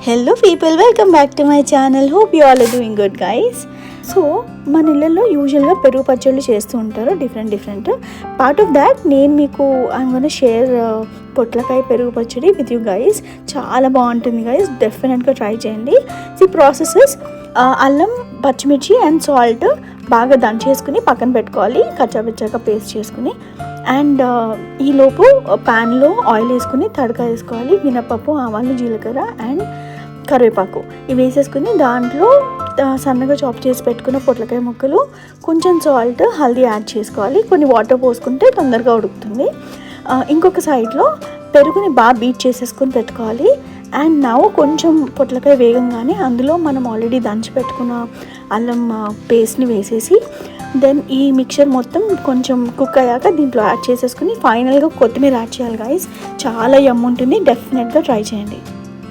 Hello people, welcome back to my channel. Hope you all are doing good guys. So మన ఇళ్ళల్లో యూజువల్గా పెరుగు పచ్చళ్ళు చేస్తూ ఉంటారు, డిఫరెంట్. పార్ట్ ఆఫ్ దాట్ నేను మీకు ఐఎమ్ గోనా షేర్ పొట్లకాయ పెరుగు పచ్చడి విత్ యూ గైస్. చాలా బాగుంటుంది గైస్, డెఫినెట్గా ట్రై చేయండి. ది ప్రాసెసెస్: అల్లం, పచ్చిమిర్చి అండ్ సాల్ట్ బాగా దంచేసుకుని పక్కన పెట్టుకోవాలి, కచ్చాపిచ్చాక పేస్ట్ చేసుకుని. అండ్ ఈలోపు ప్యాన్లో ఆయిల్ వేసుకుని తడక వేసుకోవాలి. మినపప్పు, ఆవాలు, జీలకర్ర అండ్ కరివేపాకు ఇవి వేసేసుకుని దాంట్లో సన్నగా చాప్ చేసి పెట్టుకున్న పొట్లకాయ ముక్కలు, కొంచెం సాల్ట్, హల్దీ యాడ్ చేసుకోవాలి. కొన్ని వాటర్ పోసుకుంటే తొందరగా ఉడుకుతుంది. ఇంకొక సైడ్లో పెరుగుని బాగా బీట్ చేసేసుకొని పెట్టుకోవాలి. అండ్ నవ్వు కొంచెం పొట్లకాయ వేగంగానే అందులో మనం ఆల్రెడీ దంచి పెట్టుకున్న అల్లం పేస్ట్ని వేసేసి దెన్ ఈ మిక్చర్ మొత్తం కొంచెం కుక్ అయ్యాక దీంట్లో యాడ్ చేసేసుకుని ఫైనల్గా కొత్తిమీర యాడ్ చేయాలి గైస్. చాలా యమ్ ఉంటుంది, డెఫినెట్గా ట్రై చేయండి.